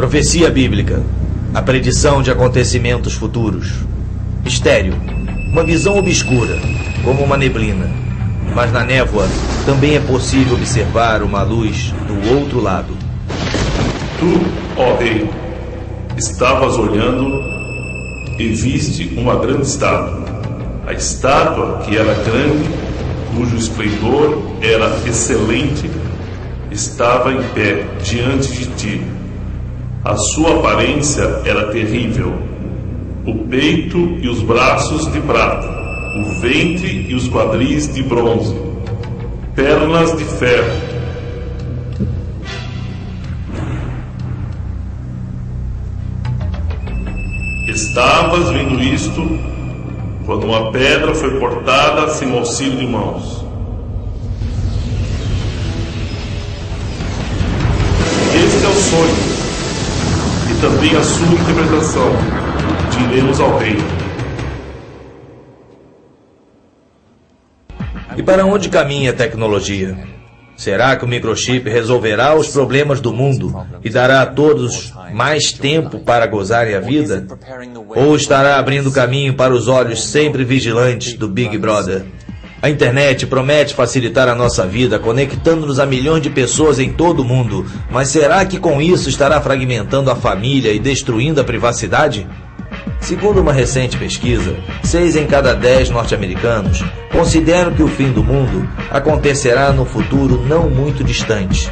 Profecia bíblica. A predição de acontecimentos futuros. Mistério. Uma visão obscura, como uma neblina. Mas na névoa também é possível observar uma luz do outro lado. Tu, ó rei, estavas olhando e viste uma grande estátua. A estátua, que era grande, cujo esplendor era excelente, estava em pé diante de ti. A sua aparência era terrível. O peito e os braços de prata, o ventre e os quadris de bronze, pernas de ferro. Estavas vendo isto quando uma pedra foi cortada sem auxílio de mãos. Este é o sonho e também a sua interpretação. Diremos ao rei. E para onde caminha a tecnologia? Será que o microchip resolverá os problemas do mundo e dará a todos mais tempo para gozarem a vida? Ou estará abrindo caminho para os olhos sempre vigilantes do Big Brother? A internet promete facilitar a nossa vida, conectando-nos a milhões de pessoas em todo o mundo. Mas será que com isso estará fragmentando a família e destruindo a privacidade? Segundo uma recente pesquisa, 6 em cada 10 norte-americanos consideram que o fim do mundo acontecerá no futuro não muito distante.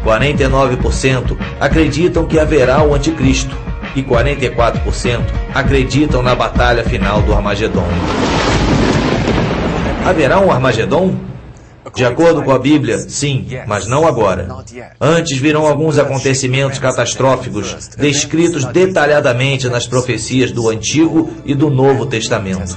49% acreditam que haverá o anticristo e 44% acreditam na batalha final do Armagedon. Haverá um Armagedon? De acordo com a Bíblia, sim, mas não agora. Antes virão alguns acontecimentos catastróficos descritos detalhadamente nas profecias do Antigo e do Novo Testamento.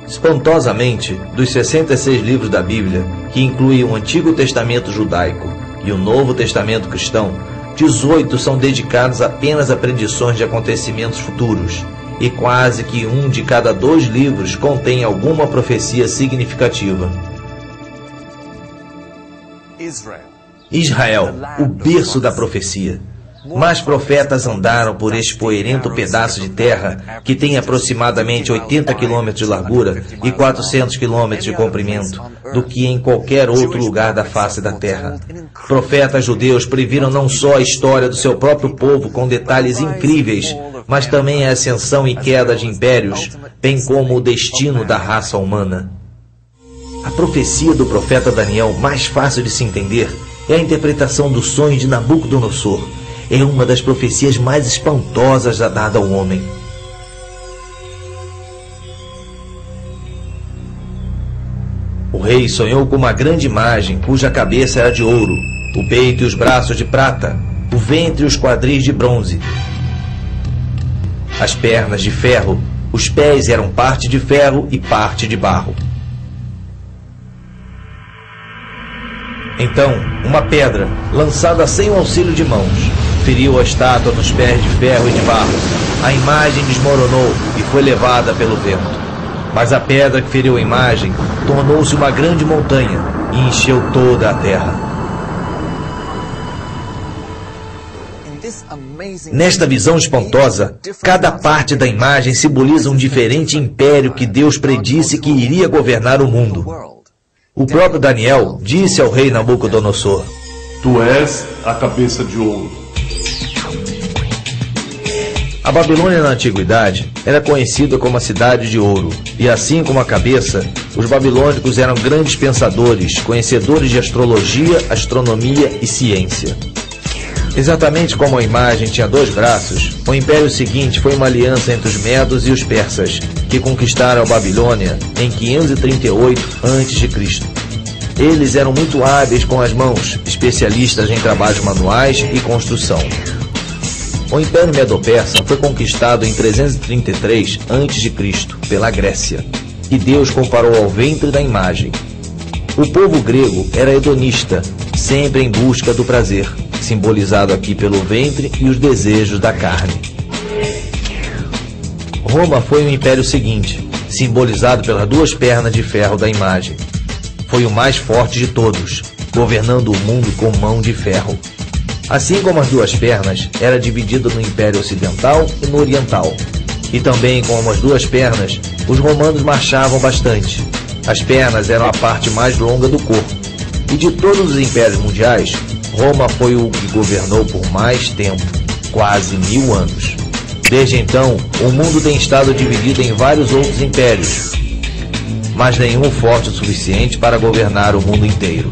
Espantosamente, dos 66 livros da Bíblia, que incluem o Antigo Testamento judaico e o Novo Testamento cristão, 18 são dedicados apenas a predições de acontecimentos futuros, e quase que 1 de cada 2 livros contém alguma profecia significativa. Israel, o berço da profecia. Mais profetas andaram por este poeirento pedaço de terra, que tem aproximadamente 80 km de largura e 400 km de comprimento, do que em qualquer outro lugar da face da terra. Profetas judeus previram não só a história do seu próprio povo com detalhes incríveis, mas também a ascensão e queda de impérios, bem como o destino da raça humana. A profecia do profeta Daniel, mais fácil de se entender, é a interpretação do sonho de Nabucodonosor. É uma das profecias mais espantosas dada ao homem. O rei sonhou com uma grande imagem cuja cabeça era de ouro, o peito e os braços de prata, o ventre e os quadris de bronze, as pernas de ferro, os pés eram parte de ferro e parte de barro. Então, uma pedra, lançada sem o auxílio de mãos, feriu a estátua nos pés de ferro e de barro. A imagem desmoronou e foi levada pelo vento. Mas a pedra que feriu a imagem tornou-se uma grande montanha e encheu toda a terra. Nesta visão espantosa, cada parte da imagem simboliza um diferente império que Deus predisse que iria governar o mundo. O próprio Daniel disse ao rei Nabucodonosor: Tu és a cabeça de ouro. A Babilônia na antiguidade era conhecida como a cidade de ouro, e assim como a cabeça, os babilônicos eram grandes pensadores, conhecedores de astrologia, astronomia e ciência. Exatamente como a imagem tinha 2 braços, o império seguinte foi uma aliança entre os medos e os persas, que conquistaram a Babilônia em 538 a.C. Eles eram muito hábeis com as mãos, especialistas em trabalhos manuais e construção. O Império Medo-Persa foi conquistado em 333 a.C. pela Grécia, e Deus comparou ao ventre da imagem. O povo grego era hedonista, sempre em busca do prazer, simbolizado aqui pelo ventre e os desejos da carne. Roma foi o império seguinte, simbolizado pelas 2 pernas de ferro da imagem. Foi o mais forte de todos, governando o mundo com mão de ferro. Assim como as duas pernas, era dividido no Império Ocidental e no Oriental. E também como as duas pernas, os romanos marchavam bastante. As pernas eram a parte mais longa do corpo. E de todos os impérios mundiais, Roma foi o que governou por mais tempo, quase 1000 anos. Desde então, o mundo tem estado dividido em vários outros impérios, mas nenhum forte o suficiente para governar o mundo inteiro.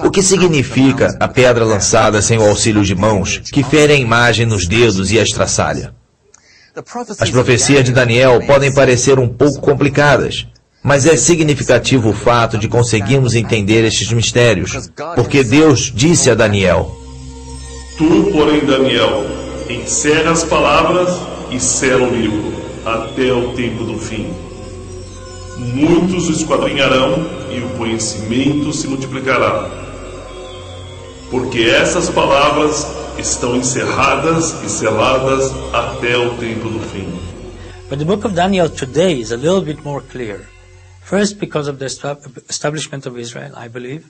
O que significa a pedra lançada sem o auxílio de mãos, que fere a imagem nos dedos e a estraçalha? As profecias de Daniel podem parecer um pouco complicadas, mas é significativo o fato de conseguirmos entender estes mistérios, porque Deus disse a Daniel: Tu, porém, Daniel, encerra as palavras e sela o livro, até o tempo do fim. Muitos o esquadrinharão e o conhecimento se multiplicará. Porque essas palavras estão encerradas e seladas até o tempo do fim. But the book of Daniel today is a little bit more clear. First, because of the establishment of Israel, I believe.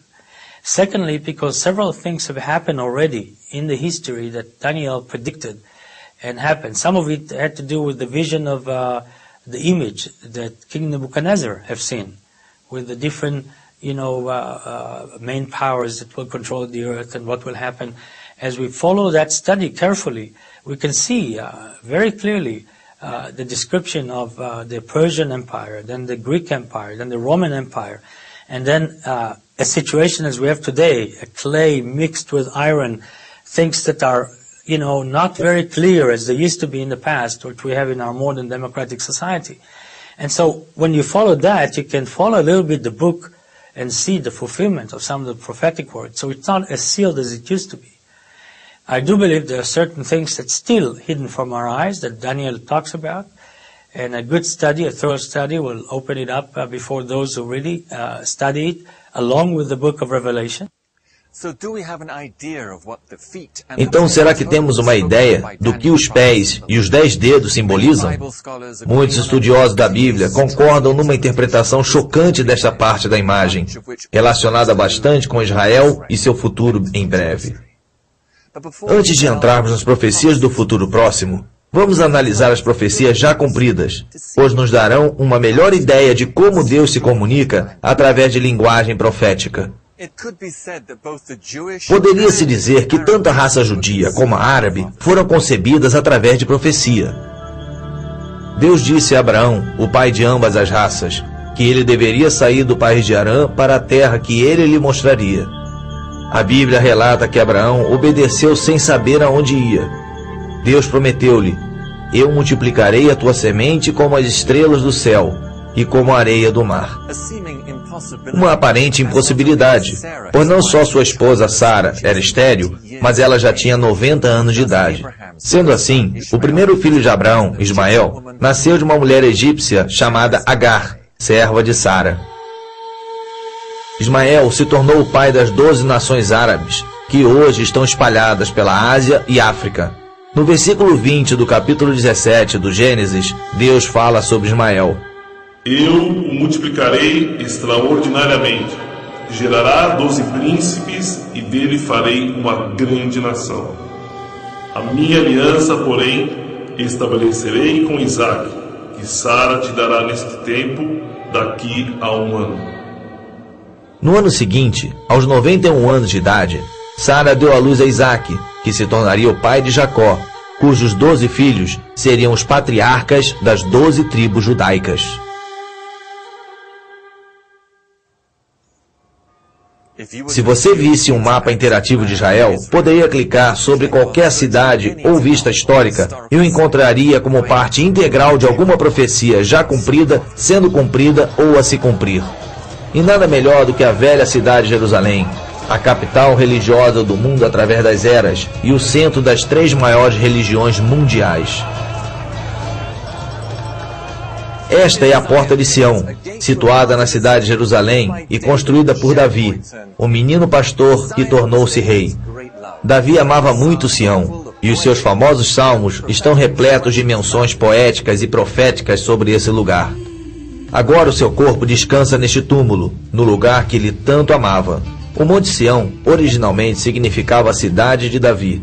Secondly, because several things have happened already in the history that Daniel predicted and happened. Some of it had to do with the vision of the image that King Nebuchadnezzar have seen, with the different, main powers that will control the earth and what will happen. As we follow that study carefully, we can see very clearly the description of the Persian Empire, then the Greek Empire, then the Roman Empire, and then a situation as we have today, a clay mixed with iron, things that are not very clear as they used to be in the past, which we have in our modern democratic society. And so when you follow that, you can follow a little bit the book and see the fulfillment of some of the prophetic words. So it's not as sealed as it used to be. I do believe there are certain things that's still hidden from our eyes that Daniel talks about. And a good study, a thorough study, will open it up before those who really study it, along with the book of Revelation. Então, será que temos uma ideia do que os pés e os 10 dedos simbolizam? Muitos estudiosos da Bíblia concordam numa interpretação chocante desta parte da imagem, relacionada bastante com Israel e seu futuro em breve. Antes de entrarmos nas profecias do futuro próximo, vamos analisar as profecias já cumpridas, pois nos darão uma melhor ideia de como Deus se comunica através de linguagem profética. Poderia-se dizer que tanto a raça judia como a árabe foram concebidas através de profecia. Deus disse a Abraão, o pai de ambas as raças, que ele deveria sair do país de Arã para a terra que ele lhe mostraria. A Bíblia relata que Abraão obedeceu sem saber aonde ia. Deus prometeu-lhe: eu multiplicarei a tua semente como as estrelas do céu e como a areia do mar. Uma aparente impossibilidade, pois não só sua esposa Sara era estéril, mas ela já tinha 90 anos de idade. Sendo assim, o primeiro filho de Abraão, Ismael, nasceu de uma mulher egípcia chamada Agar, serva de Sara. Ismael se tornou o pai das 12 nações árabes, que hoje estão espalhadas pela Ásia e África. No versículo 20 do capítulo 17 do Gênesis, Deus fala sobre Ismael. Eu o multiplicarei extraordinariamente, gerará 12 príncipes e dele farei uma grande nação. A minha aliança, porém, estabelecerei com Isaque, que Sara te dará neste tempo, daqui a 1 ano. No ano seguinte, aos 91 anos de idade, Sara deu à luz a Isaque, que se tornaria o pai de Jacó, cujos 12 filhos seriam os patriarcas das 12 tribos judaicas. Se você visse um mapa interativo de Israel, poderia clicar sobre qualquer cidade ou vista histórica e o encontraria como parte integral de alguma profecia já cumprida, sendo cumprida ou a se cumprir. E nada melhor do que a velha cidade de Jerusalém, a capital religiosa do mundo através das eras e o centro das 3 maiores religiões mundiais. Esta é a Porta de Sião, situada na cidade de Jerusalém e construída por Davi, o menino pastor que tornou-se rei. Davi amava muito Sião, e os seus famosos salmos estão repletos de menções poéticas e proféticas sobre esse lugar. Agora o seu corpo descansa neste túmulo, no lugar que ele tanto amava. O Monte Sião originalmente significava a cidade de Davi.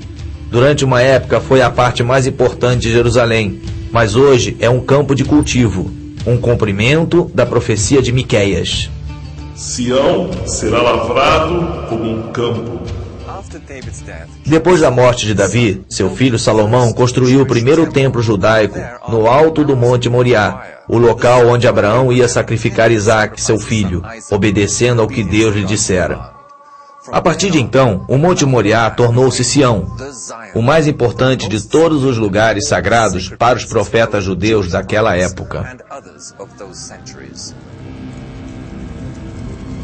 Durante uma época foi a parte mais importante de Jerusalém, mas hoje é um campo de cultivo, um cumprimento da profecia de Miqueias. Sião será lavrado como um campo. Depois da morte de Davi, seu filho Salomão construiu o primeiro templo judaico no alto do Monte Moriá, o local onde Abraão ia sacrificar Isaque, seu filho, obedecendo ao que Deus lhe dissera. A partir de então, o Monte Moriá tornou-se Sião, o mais importante de todos os lugares sagrados para os profetas judeus daquela época.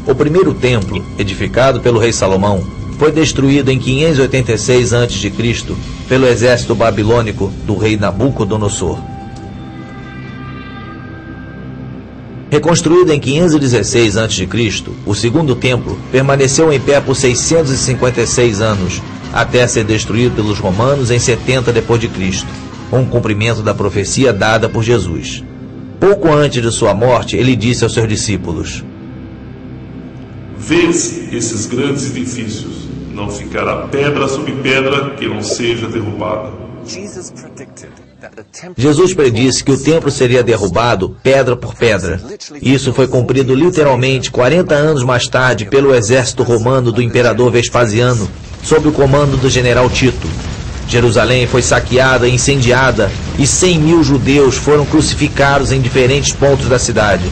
O primeiro templo, edificado pelo rei Salomão, foi destruído em 586 a.C. pelo exército babilônico do rei Nabucodonosor. Reconstruído em 516 a.C., o segundo templo permaneceu em pé por 656 anos, até ser destruído pelos romanos em 70 d.C., um cumprimento da profecia dada por Jesus. Pouco antes de sua morte, ele disse aos seus discípulos: Vês esses grandes edifícios, não ficará pedra sobre pedra que não seja derrubada. Jesus predisse que o templo seria derrubado pedra por pedra. Isso foi cumprido literalmente 40 anos mais tarde pelo exército romano do imperador Vespasiano, sob o comando do general Tito. Jerusalém foi saqueada e incendiada, e 100.000 judeus foram crucificados em diferentes pontos da cidade.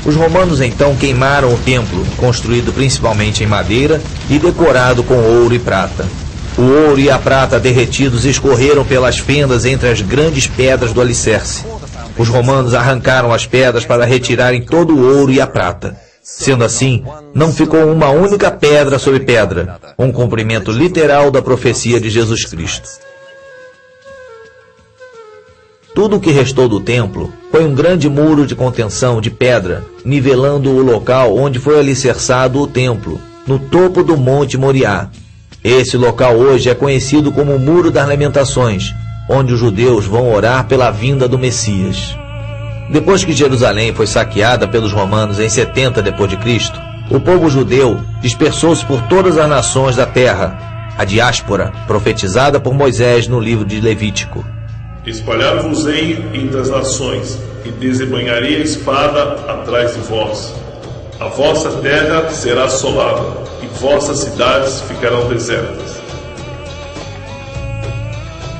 Os romanos então queimaram o templo, construído principalmente em madeira e decorado com ouro e prata. O ouro e a prata derretidos escorreram pelas fendas entre as grandes pedras do alicerce. Os romanos arrancaram as pedras para retirarem todo o ouro e a prata. Sendo assim, não ficou uma única pedra sobre pedra, um cumprimento literal da profecia de Jesus Cristo. Tudo o que restou do templo foi um grande muro de contenção de pedra, nivelando o local onde foi alicerçado o templo, no topo do Monte Moriá. Esse local hoje é conhecido como o Muro das Lamentações, onde os judeus vão orar pela vinda do Messias. Depois que Jerusalém foi saqueada pelos romanos em 70 d.C., o povo judeu dispersou-se por todas as nações da terra, a diáspora, profetizada por Moisés no livro de Levítico. Espalhar-vos-ei entre as nações, e desembainharei a espada atrás de vós. A vossa terra será assolada, e vossas cidades ficarão desertas.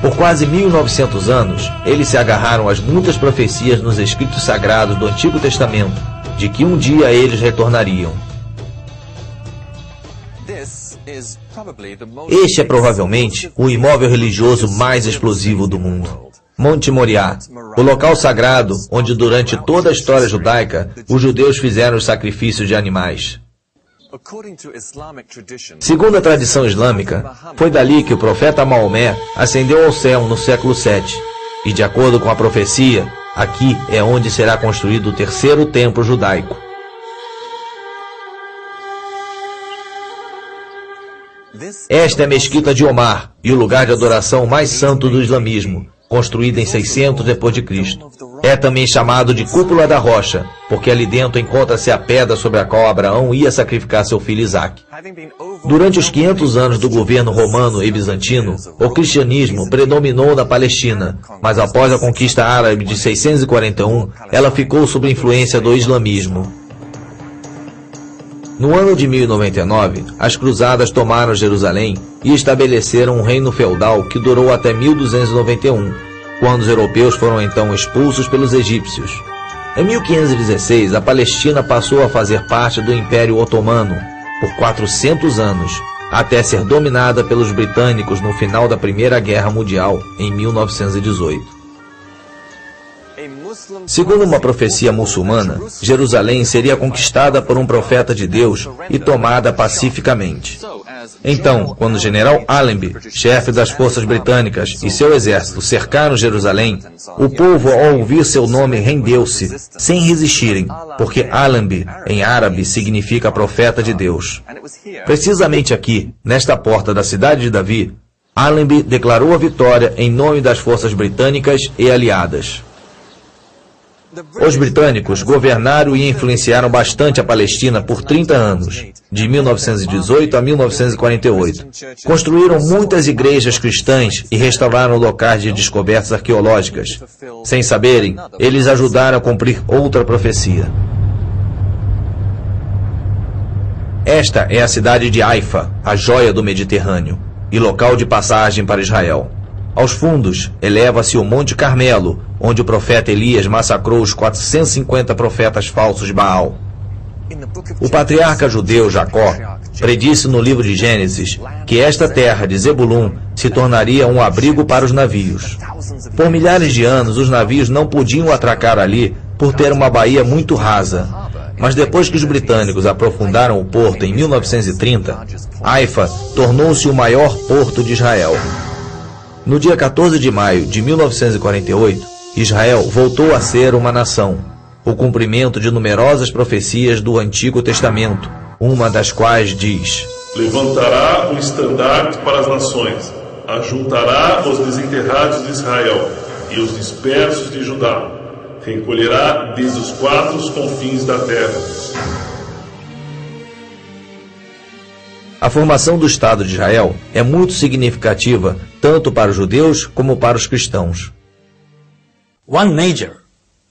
Por quase 1900 anos, eles se agarraram às muitas profecias nos escritos sagrados do Antigo Testamento, de que um dia eles retornariam. Este é provavelmente o imóvel religioso mais explosivo do mundo. Monte Moriá, o local sagrado onde durante toda a história judaica os judeus fizeram os sacrifícios de animais. Segundo a tradição islâmica, foi dali que o profeta Maomé ascendeu ao céu no século VII. E de acordo com a profecia, aqui é onde será construído o terceiro templo judaico. Esta é a Mesquita de Omar e o lugar de adoração mais santo do islamismo, construída em 600 d.C. É também chamado de Cúpula da Rocha, porque ali dentro encontra-se a pedra sobre a qual Abraão ia sacrificar seu filho Isaque. Durante os 500 anos do governo romano e bizantino, o cristianismo predominou na Palestina, mas após a conquista árabe de 641, ela ficou sob influência do islamismo. No ano de 1099, as cruzadas tomaram Jerusalém e estabeleceram um reino feudal que durou até 1291, quando os europeus foram então expulsos pelos egípcios. Em 1516, a Palestina passou a fazer parte do Império Otomano por 400 anos, até ser dominada pelos britânicos no final da Primeira Guerra Mundial, em 1918. Segundo uma profecia muçulmana, Jerusalém seria conquistada por um profeta de Deus e tomada pacificamente. Então, quando o general Allenby, chefe das forças britânicas, e seu exército cercaram Jerusalém, o povo, ao ouvir seu nome, rendeu-se, sem resistirem, porque Allenby, em árabe, significa profeta de Deus. Precisamente aqui, nesta porta da cidade de Davi, Allenby declarou a vitória em nome das forças britânicas e aliadas. Os britânicos governaram e influenciaram bastante a Palestina por 30 anos, de 1918 a 1948. Construíram muitas igrejas cristãs e restauraram locais de descobertas arqueológicas. Sem saberem, eles ajudaram a cumprir outra profecia. Esta é a cidade de Haifa, a joia do Mediterrâneo, e local de passagem para Israel. Aos fundos, eleva-se o Monte Carmelo, onde o profeta Elias massacrou os 450 profetas falsos de Baal. O patriarca judeu Jacó predisse no livro de Gênesis que esta terra de Zebulun se tornaria um abrigo para os navios. Por milhares de anos, os navios não podiam atracar ali por ter uma baía muito rasa. Mas depois que os britânicos aprofundaram o porto em 1930, Haifa tornou-se o maior porto de Israel. No dia 14 de maio de 1948, Israel voltou a ser uma nação, o cumprimento de numerosas profecias do Antigo Testamento, uma das quais diz: levantará o estandarte para as nações, ajuntará os desenterrados de Israel e os dispersos de Judá, recolherá desde os quatro confins da terra. A formação do Estado de Israel é muito significativa tanto para os judeus como para os cristãos. One major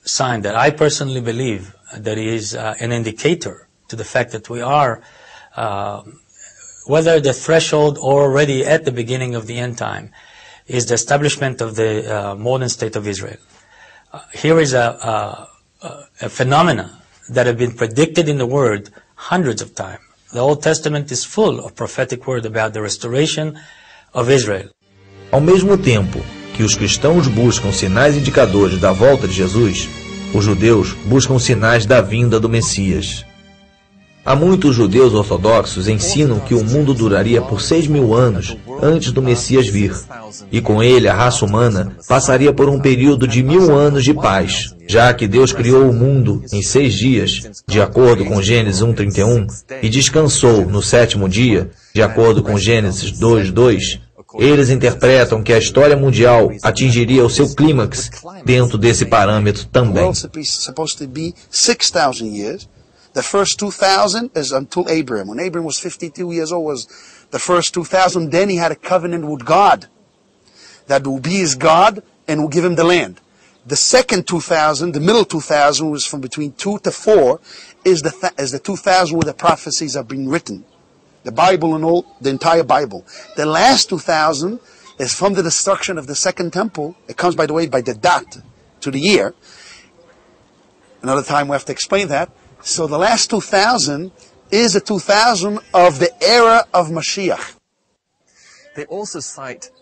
sign that I personally believe that is an indicator to the fact that we are, whether the threshold or already at the beginning of the end time, is the establishment of the modern state of Israel. Here is a phenomena that have been predicted in the Word hundreds of times. The Old Testament is full of prophetic word about the restoration of Israel. Ao mesmo tempo que os cristãos buscam sinais indicadores da volta de Jesus, os judeus buscam sinais da vinda do Messias. Há muitos judeus ortodoxos ensinam que o mundo duraria por 6.000 anos antes do Messias vir, e com ele a raça humana passaria por um período de 1.000 anos de paz, já que Deus criou o mundo em 6 dias, de acordo com Gênesis 1:31, e descansou no 7º dia, de acordo com Gênesis 2:2. Eles interpretam que a história mundial atingiria o seu clímax dentro desse parâmetro também. The first 2,000 is until Abraham. When Abraham was 52 years old was the first 2,000. Then he had a covenant with God that will be his God and will give him the land. The second 2,000, the middle 2,000, was from between 2 to 4, is the 2,000 where the prophecies have been written. The Bible and all, the entire Bible. The last 2,000 is from the destruction of the second temple. It comes, by the way, by the dot to the year. Another time we have to explain that. So the last 2,000 is the 2,000 of the era of Mashiach.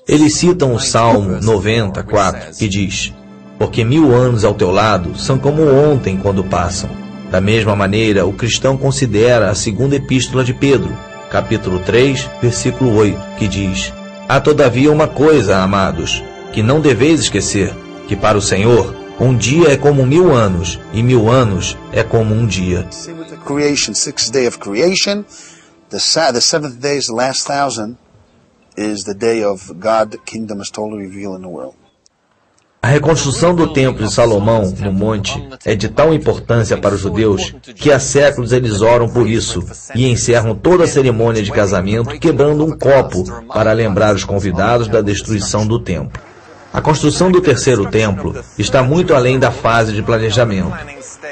Eles citam o Salmo 94, que diz: porque 1.000 anos ao teu lado são como ontem quando passam. Da mesma maneira, o cristão considera a segunda epístola de Pedro, capítulo 3, versículo 8, que diz: há todavia uma coisa, amados, que não deveis esquecer, que para o Senhor um dia é como 1.000 anos, e 1.000 anos é como um dia. Creation, 6th day of creation. The 7th day is the last 1,000, is the day of God, kingdom is totally revealed in the world. A reconstrução do Templo de Salomão, no monte, é de tal importância para os judeus que há séculos eles oram por isso e encerram toda a cerimônia de casamento quebrando um copo para lembrar os convidados da destruição do templo. A construção do terceiro templo está muito além da fase de planejamento.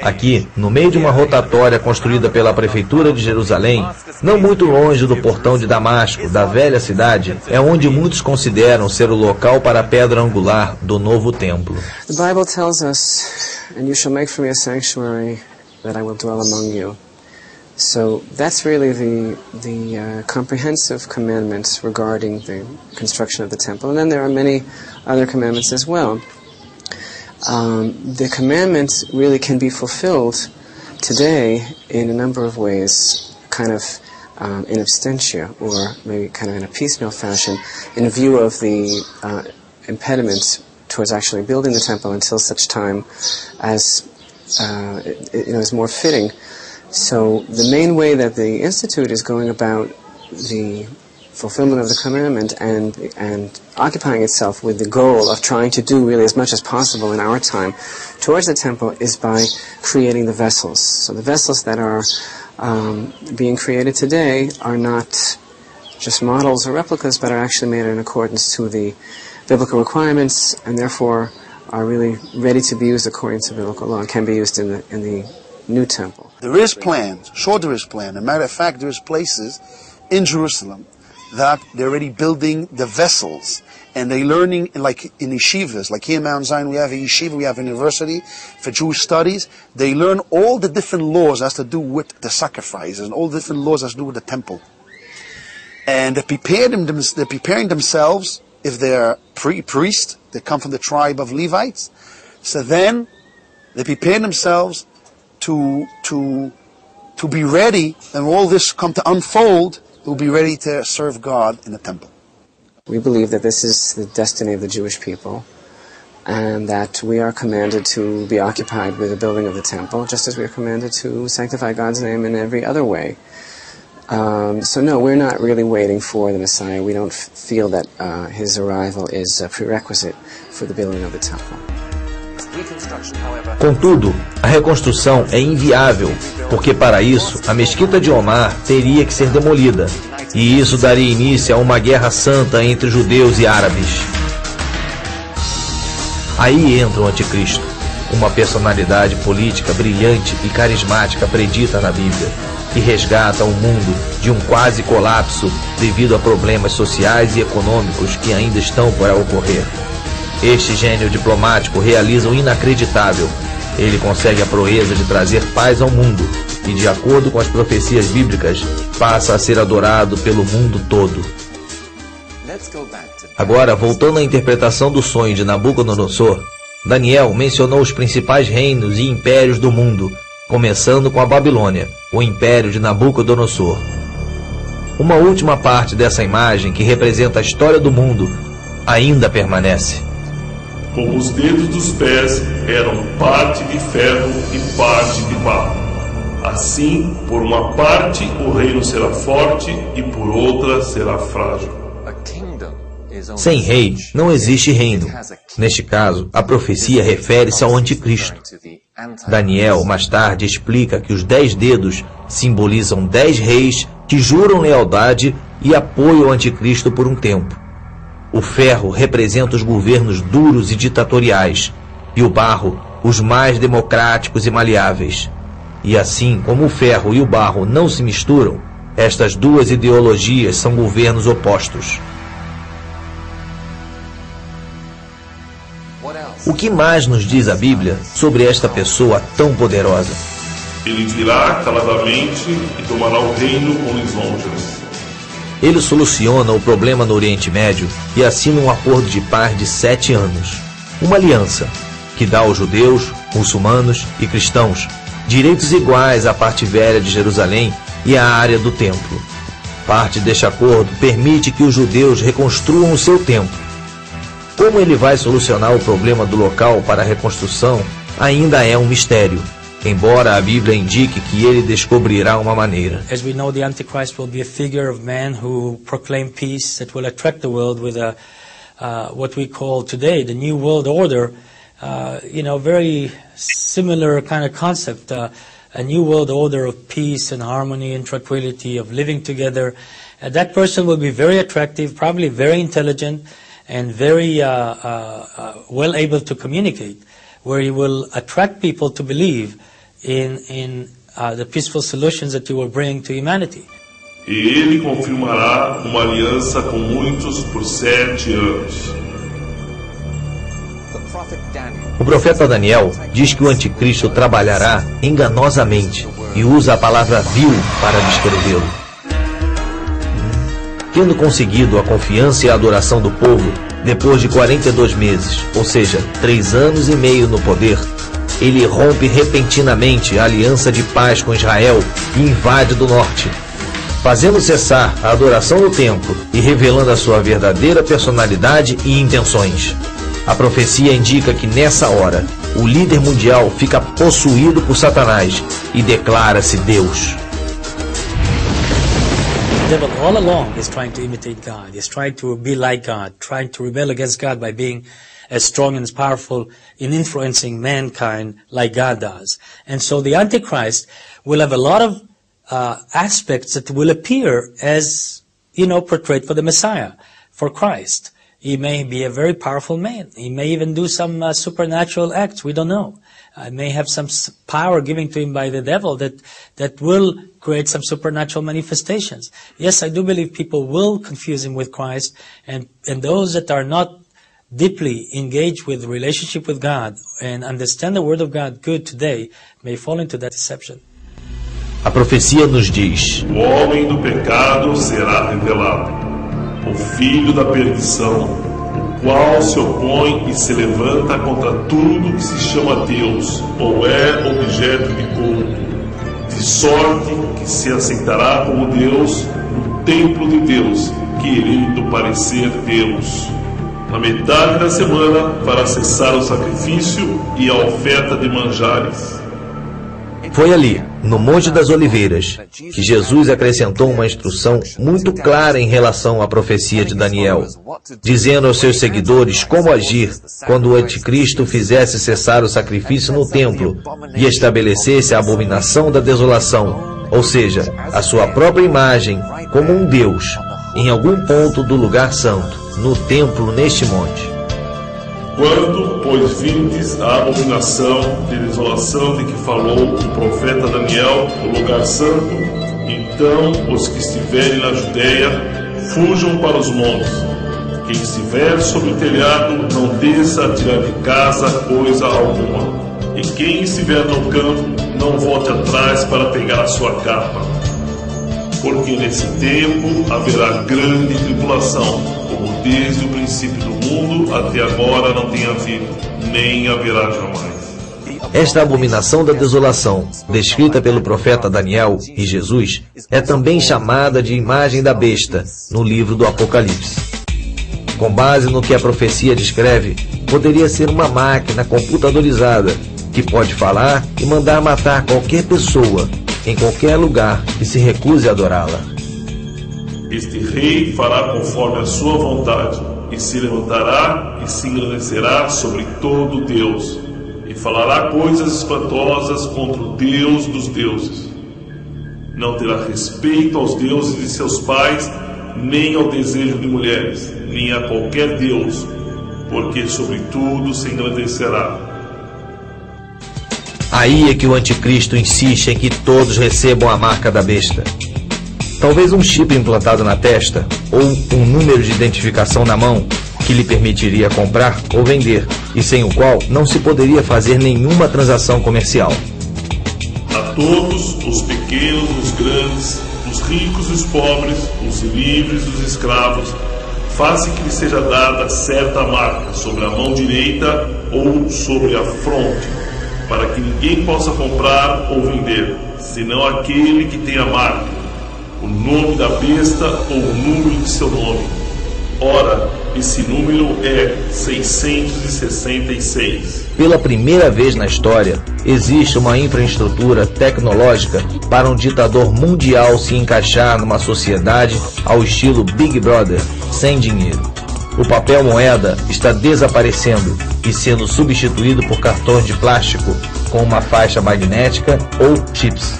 Aqui, no meio de uma rotatória construída pela Prefeitura de Jerusalém, não muito longe do portão de Damasco, da velha cidade, é onde muitos consideram ser o local para a pedra angular do novo templo. The Bible tells us, "And you shall make for me a sanctuary that I will dwell among you." So that's really the comprehensive commandments regarding the construction of the temple. And then there are many other commandments as well. The commandments really can be fulfilled today in a number of ways, kind of in absentia, or maybe kind of in a piecemeal fashion, in view of the impediments towards actually building the temple until such time as is more fitting. So the main way that the Institute is going about the fulfillment of the commandment and occupying itself with the goal of trying to do really as much as possible in our time towards the temple is by creating the vessels. So the vessels that are being created today are not just models or replicas, but are actually made in accordance to the biblical requirements, and therefore are really ready to be used according to biblical law and can be used in the new temple. There is plans, sure there is plan. As a matter of fact, there is places in Jerusalem that they're already building the vessels, and they're learning, like in yeshivas, like here in Mount Zion we have a yeshiva, we have a university for Jewish studies. They learn all the different laws that has to do with the sacrifices and all the different laws that has to do with the temple. And they're preparing themselves, if they're priests, they come from the tribe of Levites, so then they prepare themselves to be ready, and all this come to unfold, they'll be ready to serve God in the temple. We believe that this is the destiny of the Jewish people, and that we are commanded to be occupied with the building of the temple, just as we are commanded to sanctify God's name in every other way. So no, we're not really waiting for the Messiah. We don't feel that his arrival is a prerequisite for the building of the temple. Contudo, a reconstrução é inviável, porque para isso a mesquita de Omar teria que ser demolida, e isso daria início a uma guerra santa entre judeus e árabes. Aí entra o anticristo, uma personalidade política brilhante e carismática predita na Bíblia, que resgata o mundo de um quase colapso devido a problemas sociais e econômicos que ainda estão por ocorrer. Este gênio diplomático realiza o inacreditável. Ele consegue a proeza de trazer paz ao mundo e, de acordo com as profecias bíblicas, passa a ser adorado pelo mundo todo. Agora, voltando à interpretação do sonho de Nabucodonosor, Daniel mencionou os principais reinos e impérios do mundo, começando com a Babilônia, o império de Nabucodonosor. Uma última parte dessa imagem, que representa a história do mundo, ainda permanece. Como os dedos dos pés eram parte de ferro e parte de barro. Assim, por uma parte o reino será forte e por outra será frágil. Sem rei, não existe reino. Neste caso, a profecia refere-se ao anticristo. Daniel, mais tarde, explica que os 10 dedos simbolizam 10 reis que juram lealdade e apoio ao anticristo por um tempo. O ferro representa os governos duros e ditatoriais, e o barro, os mais democráticos e maleáveis. E assim como o ferro e o barro não se misturam, estas duas ideologias são governos opostos. O que mais nos diz a Bíblia sobre esta pessoa tão poderosa? Ele virá caladamente e tomará o reino com lisonjas. Ele soluciona o problema no Oriente Médio e assina um acordo de paz de 7 anos. Uma aliança que dá aos judeus, muçulmanos e cristãos direitos iguais à parte velha de Jerusalém e à área do templo. Parte deste acordo permite que os judeus reconstruam o seu templo. Como ele vai solucionar o problema do local para a reconstrução ainda é um mistério, embora a Bíblia indique que ele descobrirá uma maneira. As we know, the Antichrist will be a figure of man who proclaim peace that will attract the world with what we call today the New World Order. Very similar kind of concept, a new world order of peace and harmony and tranquility, of living together. That person will be very attractive, probably very intelligent, and very well able to communicate, where he will attract people to believe in the peaceful solutions that you will bring to humanity. E ele confirmará uma aliança com muitos por 7 anos. O profeta Daniel diz que o anticristo trabalhará enganosamente e usa a palavra vil para descrevê-lo. Tendo conseguido a confiança e a adoração do povo, depois de 42 meses, ou seja, 3 anos e meio no poder, ele rompe repentinamente a aliança de paz com Israel e invade do norte, fazendo cessar a adoração no templo e revelando a sua verdadeira personalidade e intenções. A profecia indica que nessa hora, o líder mundial fica possuído por Satanás e declara-se Deus. The devil all along is trying to imitate God. He's trying to be like God, trying to rebel against God by being as strong and as powerful in influencing mankind like God does. And so the Antichrist will have a lot of aspects that will appear as, portrayed for the Messiah, for Christ. He may be a very powerful man. He may even do some supernatural acts. We don't know. May have some power given to him by the devil that will create some supernatural manifestations. Yes, I do believe people will confuse him with Christ, and those that are not deeply engaged with the relationship with God and understand the Word of God good today may fall into that deception. A profecia nos diz: O homem do pecado será revelado, o filho da perdição, o qual se opõe e se levanta contra tudo que se chama Deus ou é objeto de culto, de sorte que se aceitará como Deus no templo de Deus, querendo parecer Deus. Na metade da semana, para cessar o sacrifício e a oferta de manjares. Foi ali, no Monte das Oliveiras, que Jesus acrescentou uma instrução muito clara em relação à profecia de Daniel, dizendo aos seus seguidores como agir quando o anticristo fizesse cessar o sacrifício no templo e estabelecesse a abominação da desolação, ou seja, a sua própria imagem como um Deus, em algum ponto do lugar santo, no templo neste monte. Quando, pois, virdes a abominação de desolação de que falou o profeta Daniel no lugar santo, então os que estiverem na Judeia fujam para os montes. Quem estiver sobre o telhado não desça a tirar de casa coisa alguma. E quem estiver no campo não volte atrás para pegar a sua capa. Porque nesse tempo haverá grande tribulação, como desde o princípio do mundo até agora não tem havido, nem haverá jamais. Esta abominação da desolação, descrita pelo profeta Daniel e Jesus, é também chamada de imagem da besta, no livro do Apocalipse. Com base no que a profecia descreve, poderia ser uma máquina computadorizada, que pode falar e mandar matar qualquer pessoa, em qualquer lugar que se recuse a adorá-la. Este rei fará conforme a sua vontade, e se levantará e se engrandecerá sobre todo Deus, e falará coisas espantosas contra o Deus dos deuses. Não terá respeito aos deuses de seus pais, nem ao desejo de mulheres, nem a qualquer Deus, porque sobre tudo se engrandecerá. Aí é que o anticristo insiste em que todos recebam a marca da besta. Talvez um chip implantado na testa, ou um número de identificação na mão, que lhe permitiria comprar ou vender, e sem o qual não se poderia fazer nenhuma transação comercial. A todos, os pequenos, os grandes, os ricos e os pobres, os livres e os escravos, faça que lhe seja dada certa marca sobre a mão direita ou sobre a fronte, para que ninguém possa comprar ou vender, senão aquele que tem a marca, o nome da besta ou o número de seu nome. Ora, esse número é 666. Pela primeira vez na história, existe uma infraestrutura tecnológica para um ditador mundial se encaixar numa sociedade ao estilo Big Brother, sem dinheiro. O papel moeda está desaparecendo e sendo substituído por cartões de plástico com uma faixa magnética ou chips.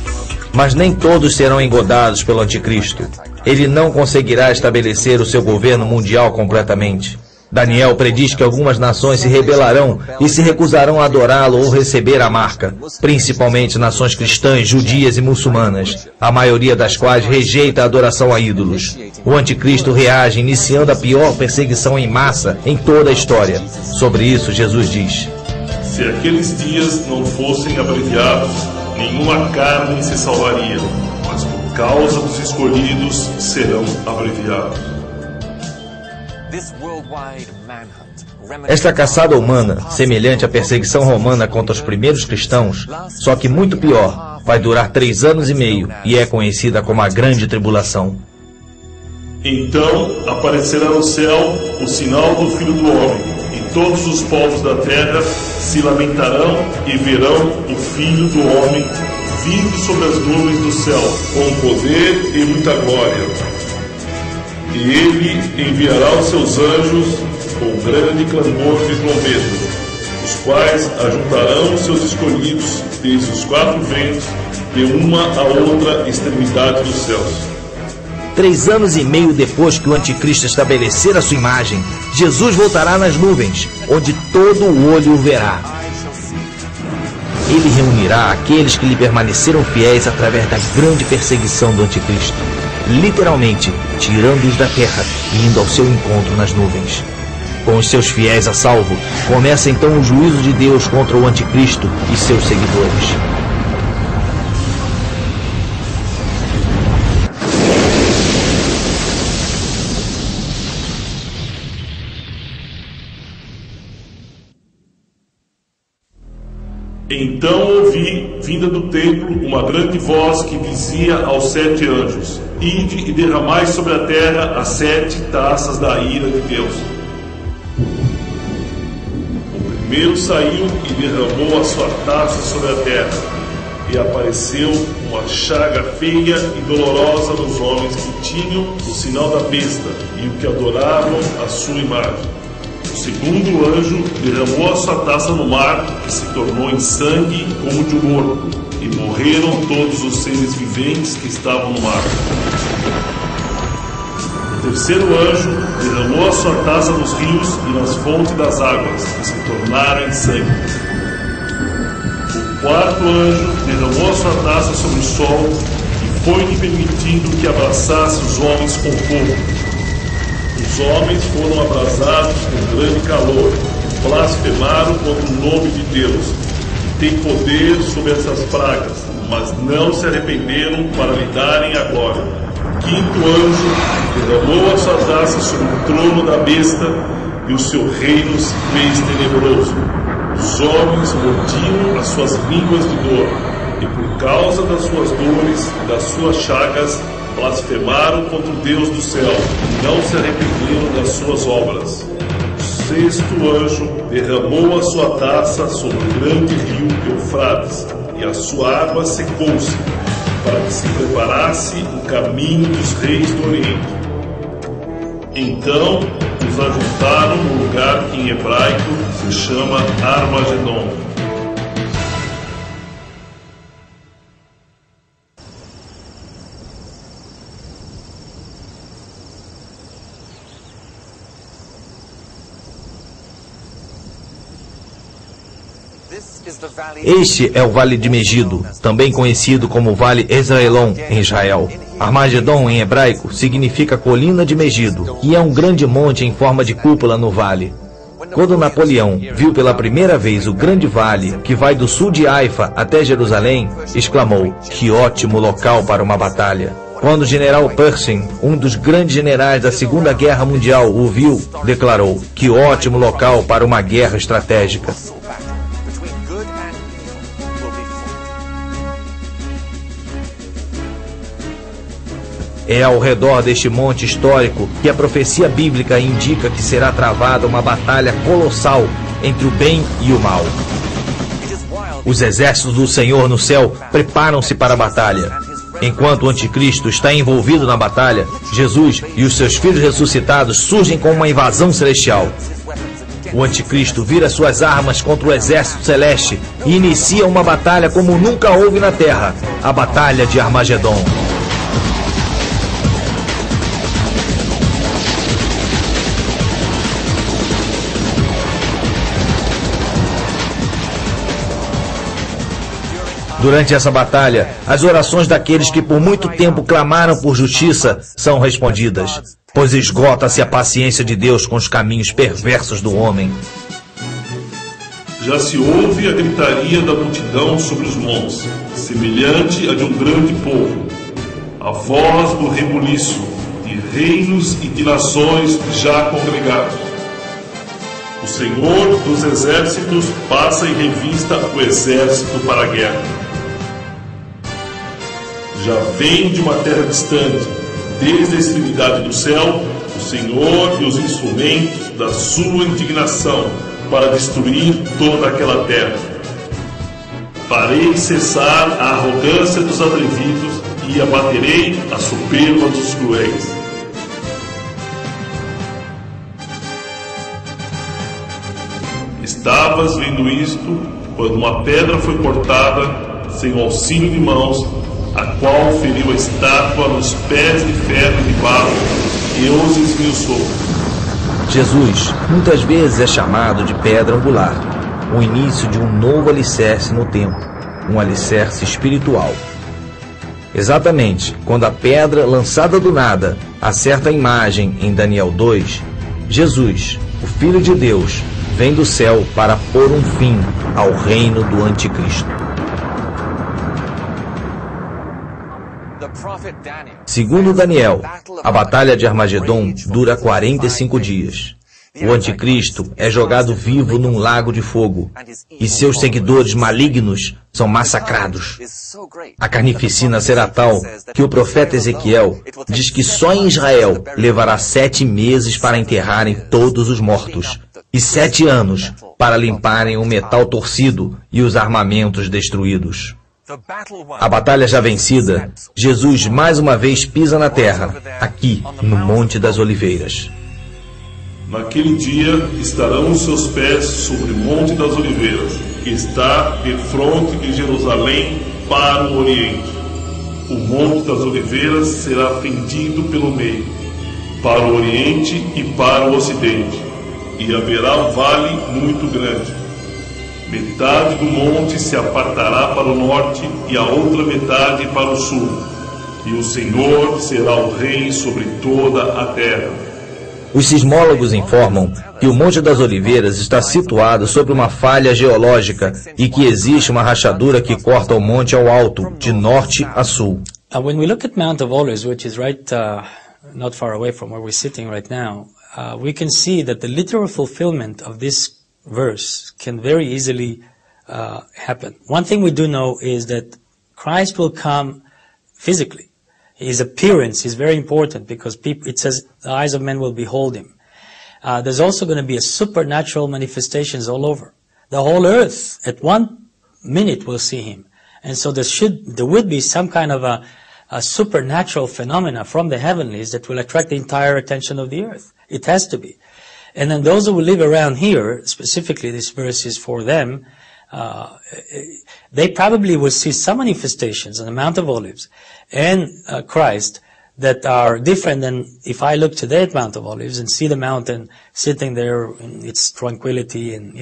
Mas nem todos serão engodados pelo anticristo. Ele não conseguirá estabelecer o seu governo mundial completamente. Daniel prediz que algumas nações se rebelarão e se recusarão a adorá-lo ou receber a marca, principalmente nações cristãs, judias e muçulmanas, a maioria das quais rejeita a adoração a ídolos. O anticristo reage iniciando a pior perseguição em massa em toda a história. Sobre isso, Jesus diz: Se aqueles dias não fossem abreviados, nenhuma carne se salvaria, mas por causa dos escolhidos serão abreviados. Esta caçada humana, semelhante à perseguição romana contra os primeiros cristãos, só que muito pior, vai durar 3 anos e meio e é conhecida como a Grande Tribulação. Então aparecerá no céu o sinal do Filho do Homem, e todos os povos da terra se lamentarão e verão o Filho do Homem vindo sobre as nuvens do céu, com poder e muita glória. E ele enviará os seus anjos com grande clamor de trombeta, os quais ajuntarão os seus escolhidos desde os 4 ventos, de uma a outra extremidade dos céus. 3 anos e meio depois que o anticristo estabelecer a sua imagem, Jesus voltará nas nuvens, onde todo o olho o verá. Ele reunirá aqueles que lhe permaneceram fiéis através da grande perseguição do anticristo, literalmente tirando-os da terra e indo ao seu encontro nas nuvens. Com os seus fiéis a salvo, começa então o juízo de Deus contra o anticristo e seus seguidores. Então ouvi, vinda do templo, uma grande voz que dizia aos 7 anjos: Ide e derramai sobre a terra as 7 taças da ira de Deus. O primeiro saiu e derramou a sua taça sobre a terra, e apareceu uma chaga feia e dolorosa nos homens que tinham o sinal da besta e o que adoravam a sua imagem. O segundo anjo derramou a sua taça no mar, que se tornou em sangue como de um morto, e morreram todos os seres viventes que estavam no mar. O terceiro anjo derramou a sua taça nos rios e nas fontes das águas, que se tornaram em sangue. O quarto anjo derramou a sua taça sobre o sol, e foi-lhe permitido que abraçasse os homens com fogo. Os homens foram abrasados com grande calor, blasfemaram contra o nome de Deus, que tem poder sobre essas pragas, mas não se arrependeram para lhe darem a glória. O quinto anjo derramou a sua taça sobre o trono da besta, e o seu reino se fez tenebroso. Os homens mordiam as suas línguas de dor, e por causa das suas dores e das suas chagas, blasfemaram contra o Deus do céu, e não se arrependeram das suas obras. O sexto anjo derramou a sua taça sobre o grande rio Eufrates, e a sua água secou-se, para que se preparasse o caminho dos reis do Oriente. Então os ajuntaram no lugar que em hebraico se chama Armagedon. Este é o Vale de Megido, também conhecido como Vale Esdraelon em Israel. Armagedon em hebraico significa colina de Megido, e é um grande monte em forma de cúpula no vale. Quando Napoleão viu pela primeira vez o grande vale, que vai do sul de Haifa até Jerusalém, exclamou: "Que ótimo local para uma batalha!" Quando o general Pershing, um dos grandes generais da Segunda Guerra Mundial, o viu, declarou: "Que ótimo local para uma guerra estratégica!" É ao redor deste monte histórico que a profecia bíblica indica que será travada uma batalha colossal entre o bem e o mal. Os exércitos do Senhor no céu preparam-se para a batalha. Enquanto o anticristo está envolvido na batalha, Jesus e os seus filhos ressuscitados surgem com uma invasão celestial. O anticristo vira suas armas contra o exército celeste e inicia uma batalha como nunca houve na terra, a Batalha de Armagedon. Durante essa batalha, as orações daqueles que por muito tempo clamaram por justiça são respondidas, pois esgota-se a paciência de Deus com os caminhos perversos do homem. Já se ouve a gritaria da multidão sobre os montes, semelhante a de um grande povo, a voz do rebuliço de reinos e de nações já congregados. O Senhor dos exércitos passa em revista o exército para a guerra. Já vem de uma terra distante, desde a extremidade do céu, o Senhor e os instrumentos da sua indignação para destruir toda aquela terra. Farei cessar a arrogância dos atrevidos e abaterei a soberba dos cruéis. Estavas vendo isto quando uma pedra foi cortada sem o auxílio de mãos, a qual feriu a estátua nos pés de ferro e de barro e os esmiuçou. Jesus muitas vezes é chamado de pedra angular, o início de um novo alicerce no templo, um alicerce espiritual. Exatamente quando a pedra lançada do nada acerta a imagem em Daniel 2, Jesus, o Filho de Deus, vem do céu para pôr um fim ao reino do Anticristo. Segundo Daniel, a batalha de Armagedon dura 45 dias. O Anticristo é jogado vivo num lago de fogo e seus seguidores malignos são massacrados. A carnificina será tal que o profeta Ezequiel diz que só em Israel levará 7 meses para enterrarem todos os mortos e 7 anos para limparem o metal torcido e os armamentos destruídos. A batalha já vencida, Jesus mais uma vez pisa na terra, aqui no Monte das Oliveiras. Naquele dia estarão os seus pés sobre o Monte das Oliveiras, que está defronte de Jerusalém para o Oriente. O Monte das Oliveiras será fendido pelo meio, para o Oriente e para o Ocidente, e haverá um vale muito grande. Metade do monte se apartará para o norte e a outra metade para o sul, e o Senhor será o rei sobre toda a terra. Os sismólogos informam que o Monte das Oliveiras está situado sobre uma falha geológica e que existe uma rachadura que corta o monte ao alto, de norte a sul. When we look at Mount of Olives, which is right not far away from where we're sitting right now, we can see that the literal fulfillment of this verse can very easily happen. One thing we do know is that Christ will come physically. His appearance is very important because it says the eyes of men will behold him. There's also going to be a supernatural manifestations all over. The whole earth at one minute will see him. And so there would be some kind of a supernatural phenomena from the heavenlies that will attract the entire attention of the earth. It has to be. And then those who will live around here, specifically this verse is for them, they probably will see some manifestations on the Mount of Olives and Christ that are different than if I look today at Mount of Olives and see the mountain sitting there in its tranquility and,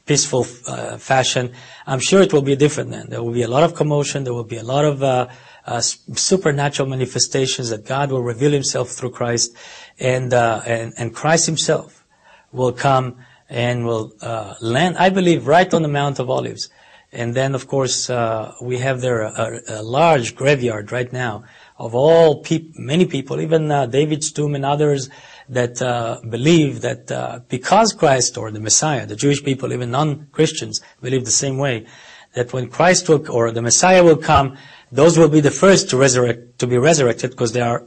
peaceful fashion. I'm sure it will be different then. There will be a lot of commotion. There will be a lot of supernatural manifestations that God will reveal himself through Christ, and Christ himself will come and will land, I believe, right on the Mount of Olives. And then, of course, we have there a large graveyard right now of many people, even David's tomb and others that believe that because Christ, or the Messiah, the Jewish people, even non-Christians, believe the same way, that when Christ or the Messiah will come, those will be the first to be resurrected because they are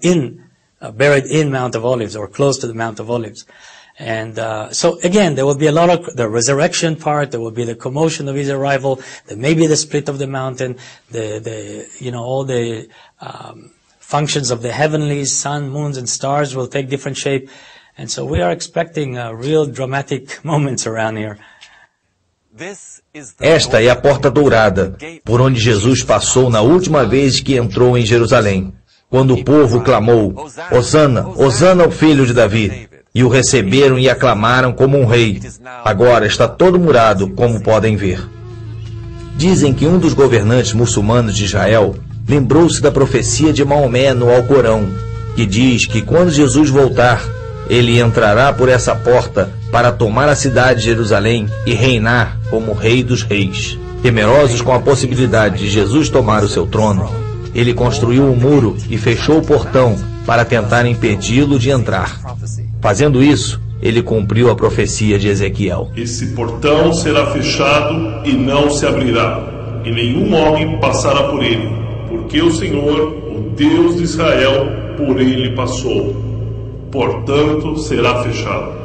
buried in Mount of Olives or close to the Mount of Olives. And so again, there will be a lot of the resurrection part. There will be the commotion of his arrival. There may be the split of the mountain. All the functions of the heavenlies, sun, moons, and stars will take different shape. And so we are expecting real dramatic moments around here. Esta é a porta dourada, por onde Jesus passou na última vez que entrou em Jerusalém, quando o povo clamou: Hosana, Hosana ao filho de Davi. E o receberam e aclamaram como um rei. Agora está todo murado, como podem ver. Dizem que um dos governantes muçulmanos de Israel lembrou-se da profecia de Maomé no Alcorão, que diz que quando Jesus voltar, ele entrará por essa porta para tomar a cidade de Jerusalém e reinar como rei dos reis. Temerosos com a possibilidade de Jesus tomar o seu trono, ele construiu um muro e fechou o portão para tentar impedi-lo de entrar. Fazendo isso, ele cumpriu a profecia de Ezequiel. Esse portão será fechado e não se abrirá, e nenhum homem passará por ele, porque o Senhor, o Deus de Israel, por ele passou. Portanto, será fechado.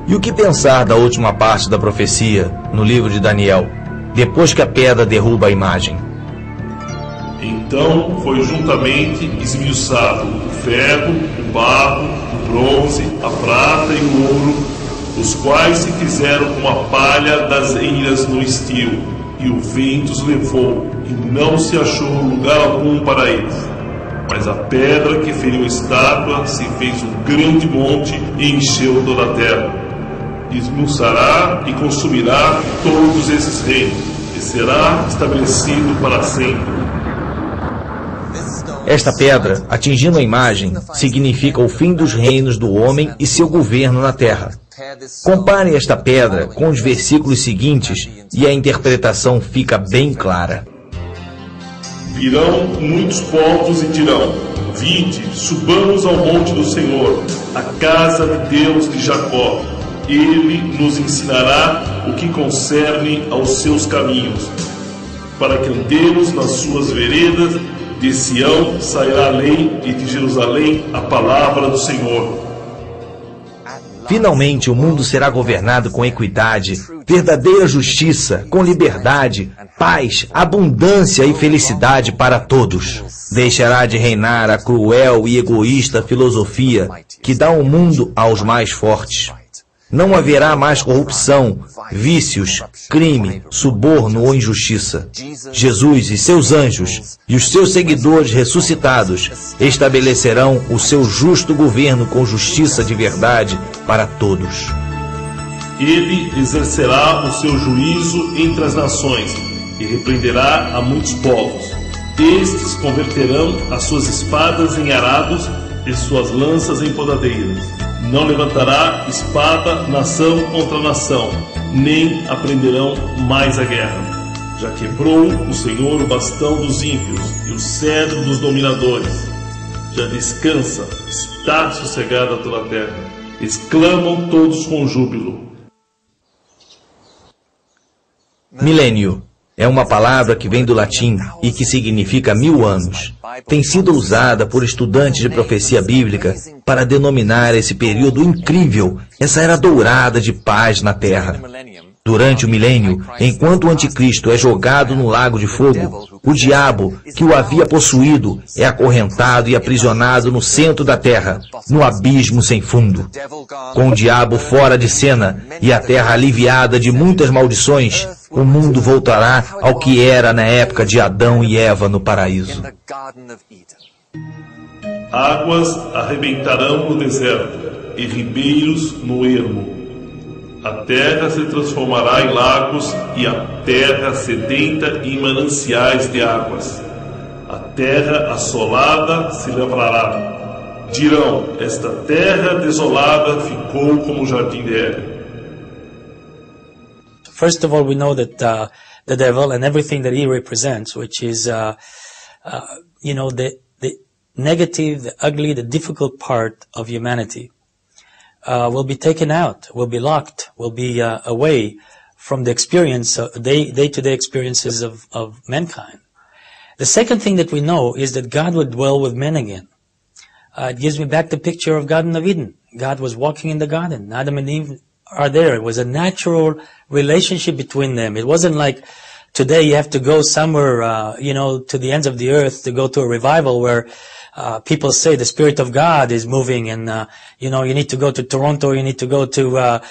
E o que pensar da última parte da profecia, no livro de Daniel, depois que a pedra derruba a imagem? Então foi juntamente esmiuçado o ferro, o barro, o bronze, a prata e o ouro, os quais se fizeram como a palha das eiras no estio, e o vento os levou, e não se achou lugar algum para eles. Mas a pedra que feriu a estátua se fez um grande monte e encheu toda a terra. Esmiuçará e consumirá todos esses reinos, e será estabelecido para sempre. Esta pedra, atingindo a imagem, significa o fim dos reinos do homem e seu governo na terra. Compare esta pedra com os versículos seguintes e a interpretação fica bem clara. Virão muitos povos e dirão: vinde, subamos ao monte do Senhor, a casa de Deus de Jacó. Ele nos ensinará o que concerne aos seus caminhos, para que andemos nas suas veredas. De Sião sairá a lei, e de Jerusalém a palavra do Senhor. Finalmente o mundo será governado com equidade, verdadeira justiça, com liberdade, paz, abundância e felicidade para todos. Deixará de reinar a cruel e egoísta filosofia que dá o mundo aos mais fortes. Não haverá mais corrupção, vícios, crime, suborno ou injustiça. Jesus e seus anjos e os seus seguidores ressuscitados estabelecerão o seu justo governo com justiça de verdade para todos. Ele exercerá o seu juízo entre as nações e repreenderá a muitos povos. Estes converterão as suas espadas em arados e suas lanças em podadeiras. Não levantará espada nação contra nação, nem aprenderão mais a guerra. Já quebrou o Senhor o bastão dos ímpios e o cedro dos dominadores. Já descansa, está sossegada toda a terra. Exclamam todos com júbilo. Milênio é uma palavra que vem do latim e que significa 1000 anos. Tem sido usada por estudantes de profecia bíblica para denominar esse período incrível, essa era dourada de paz na terra. Durante o milênio, enquanto o anticristo é jogado no lago de fogo, o diabo, que o havia possuído, é acorrentado e aprisionado no centro da terra, no abismo sem fundo. Com o diabo fora de cena e a terra aliviada de muitas maldições, o mundo voltará ao que era na época de Adão e Eva no paraíso. Águas arrebentarão no deserto e ribeiros no ermo. A terra se transformará em lagos e a terra sedenta em mananciais de águas. A terra assolada se lavrará. Dirão: esta terra desolada ficou como o jardim de Éden. First of all, we know that the devil and everything that he represents, which is, the negative, the ugly, the difficult part of humanity, will be taken out, will be locked, will be away from the experience, day-to-day experiences of mankind. The second thing that we know is that God would dwell with men again. It gives me back the picture of Garden of Eden. God was walking in the garden. Adam and Eve are there. It was a natural relationship between them. It wasn't like today you have to go somewhere, to the ends of the earth to go to a revival where people say the Spirit of God is moving and, you need to go to Toronto, you need to go to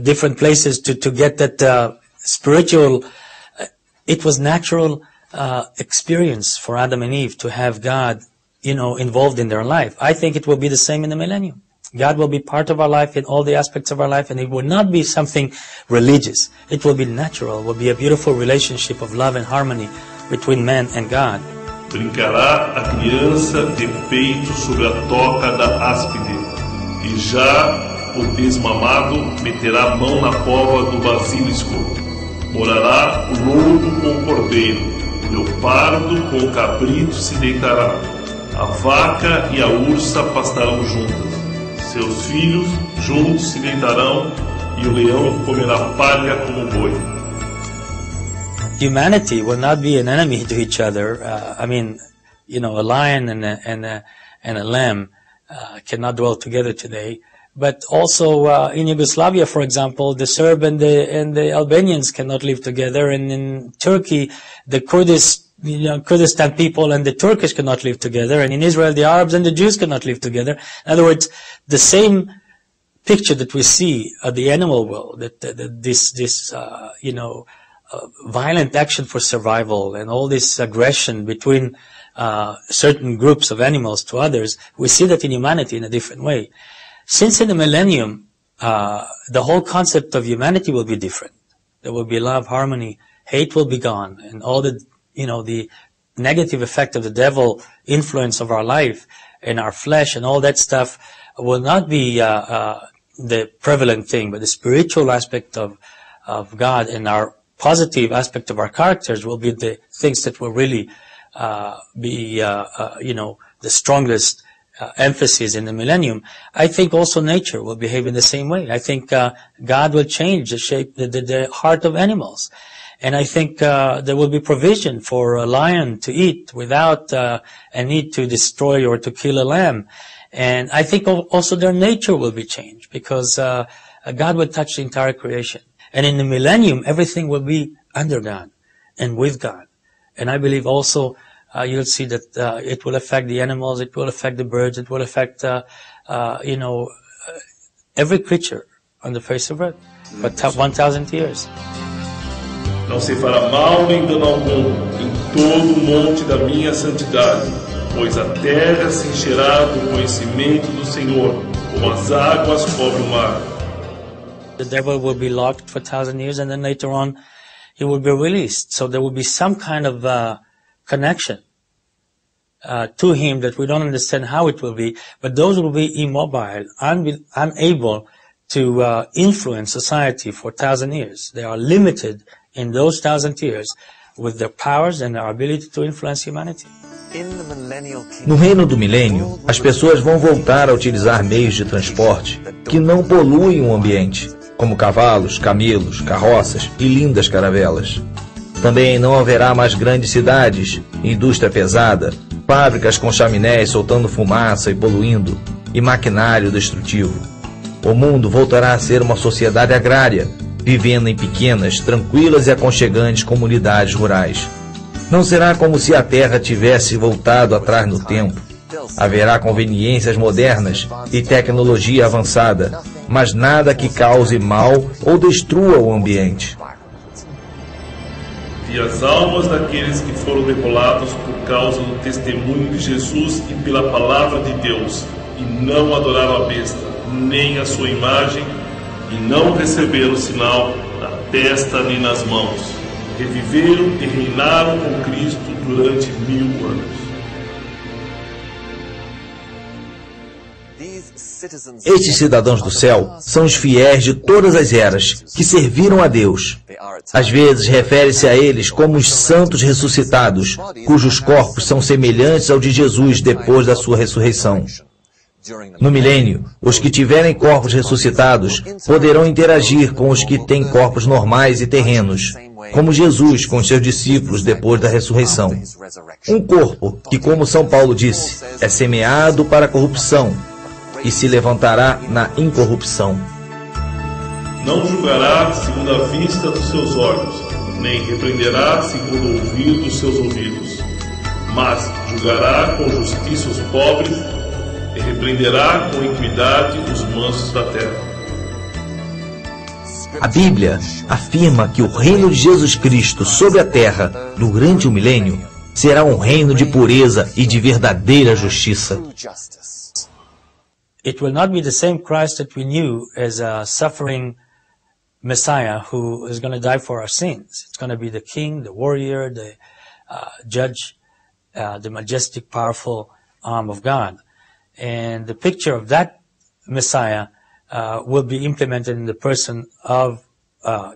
different places to get that spiritual. It was natural experience for Adam and Eve to have God, involved in their life. I think it will be the same in the millennium. God will be part of our life in all the aspects of our life, and it will not be something religious. It will be natural. It will be a beautiful relationship of love and harmony between man and God. Brincará a criança de peito sobre a toca da áspide, e já o desmamado meterá a mão na cova do basilisco. Morará o lobo com o cordeiro, o leopardo com o cabrito se deitará. A vaca e a ursa pastarão juntas. Seus filhos juntos se deitarão, e o leão comerá palha como boi. Humanity will not be an enemy to each other. A lion and a lamb cannot dwell together today. But also in Yugoslavia, for example, the Serb and the Albanians cannot live together, and in Turkey, the Kurdistan people and the Turkish cannot live together, and in Israel, the Arabs and the Jews cannot live together. In other words, the same picture that we see of the animal world, that this violent action for survival and all this aggression between certain groups of animals to others, we see that in humanity in a different way. Since in the millennium, the whole concept of humanity will be different. There will be love, harmony, hate will be gone, and all the negative effect of the devil influence of our life and our flesh and all that stuff will not be the prevalent thing, but the spiritual aspect of God and our positive aspect of our characters will be the things that will really be the strongest emphasis in the millennium. I think also nature will behave in the same way. I think God will change the shape, the heart of animals. And I think there will be provision for a lion to eat without a need to destroy or to kill a lamb. And I think also their nature will be changed because God will touch the entire creation. And in the millennium, everything will be under God and with God. And I believe also you'll see that it will affect the animals, it will affect the birds, it will affect every creature on the face of earth for 1,000 years. Não se fará mal nem dano algum em todo o monte da minha santidade, pois a terra se encherá do conhecimento do Senhor, como as águas cobrem o mar. The devil will be locked for 1,000 years, and then later on he will be released. So there will be some kind of connection to him that we don't understand how it will be, but those will be immobile, unable to influence society for 1,000 years. They are limited in those 1,000 years with their powers and their ability to influence humanity. No reino do milênio, as pessoas vão voltar a utilizar meios de transporte que não poluem o ambiente, como cavalos, camelos, carroças e lindas caravelas. Também não haverá mais grandes cidades, indústria pesada, fábricas com chaminés soltando fumaça e poluindo, e maquinário destrutivo. O mundo voltará a ser uma sociedade agrária, vivendo em pequenas, tranquilas e aconchegantes comunidades rurais. Não será como se a Terra tivesse voltado atrás no tempo. Haverá conveniências modernas e tecnologia avançada, mas nada que cause mal ou destrua o ambiente. E as almas daqueles que foram degolados por causa do testemunho de Jesus e pela palavra de Deus, e não adoraram a besta, nem a sua imagem, e não receberam o sinal na testa nem nas mãos. Reviveram e reinaram com Cristo durante 1000 anos. Estes cidadãos do céu são os fiéis de todas as eras, que serviram a Deus. Às vezes refere-se a eles como os santos ressuscitados, cujos corpos são semelhantes ao de Jesus depois da sua ressurreição. No milênio, os que tiverem corpos ressuscitados poderão interagir com os que têm corpos normais e terrenos, como Jesus com os seus discípulos depois da ressurreição. Um corpo que, como São Paulo disse, é semeado para a corrupção e se levantará na incorrupção. Não julgará segundo a vista dos seus olhos, nem repreenderá segundo o ouvido dos seus ouvidos, mas julgará com justiça os pobres e repreenderá com equidade os mansos da terra. A Bíblia afirma que o reino de Jesus Cristo sobre a terra, durante o milênio, será um reino de pureza e de verdadeira justiça. It will not be the same Christ that we knew as a suffering Messiah who is going to die for our sins. It's going to be the king, the warrior, the judge, the majestic, powerful arm of God. And the picture of that Messiah will be implemented in the person of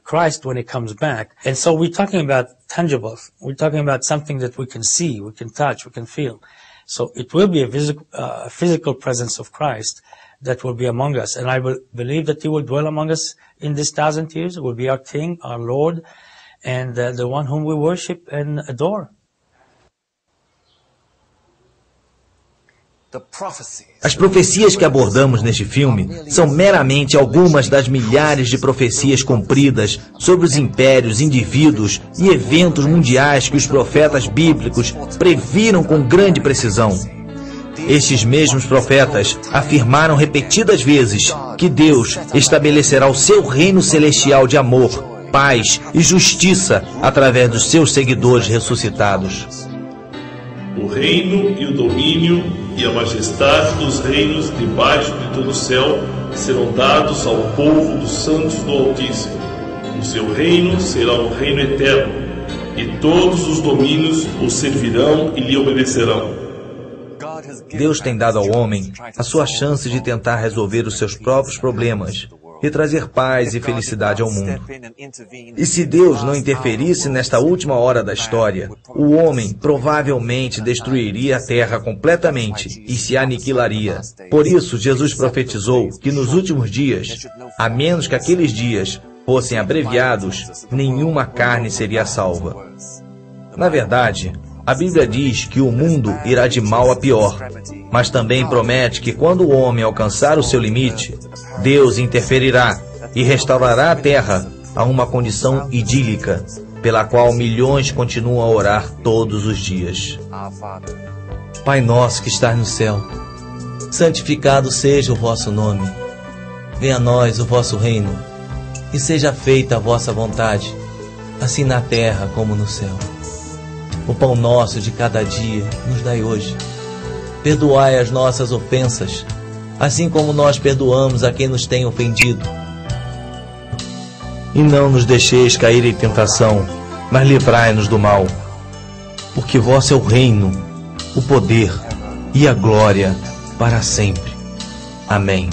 Christ when he comes back. And so we're talking about tangibles. We're talking about something that we can see, we can touch, we can feel. So it will be a physical presence of Christ that will be among us. And I believe that he will dwell among us in this 1,000 years. He will be our King, our Lord, and the one whom we worship and adore. As profecias que abordamos neste filme são meramente algumas das milhares de profecias cumpridas sobre os impérios, indivíduos e eventos mundiais que os profetas bíblicos previram com grande precisão. Estes mesmos profetas afirmaram repetidas vezes que Deus estabelecerá o seu reino celestial de amor, paz e justiça através dos seus seguidores ressuscitados. O reino e o domínio e a majestade dos reinos debaixo de todo o céu serão dados ao povo dos santos do Altíssimo. O seu reino será um reino eterno, e todos os domínios o servirão e lhe obedecerão. Deus tem dado ao homem a sua chance de tentar resolver os seus próprios problemas e trazer paz e felicidade ao mundo. E se Deus não interferisse nesta última hora da história, o homem provavelmente destruiria a terra completamente e se aniquilaria. Por isso, Jesus profetizou que nos últimos dias, a menos que aqueles dias fossem abreviados, nenhuma carne seria salva. Na verdade, a Bíblia diz que o mundo irá de mal a pior, mas também promete que quando o homem alcançar o seu limite, Deus interferirá e restaurará a terra a uma condição idílica, pela qual milhões continuam a orar todos os dias. Pai nosso que estás no céu, santificado seja o vosso nome. Venha a nós o vosso reino, e seja feita a vossa vontade, assim na terra como no céu. O pão nosso de cada dia nos dai hoje. Perdoai as nossas ofensas, assim como nós perdoamos a quem nos tem ofendido. E não nos deixeis cair em tentação, mas livrai-nos do mal. Porque vosso é o reino, o poder e a glória para sempre. Amém.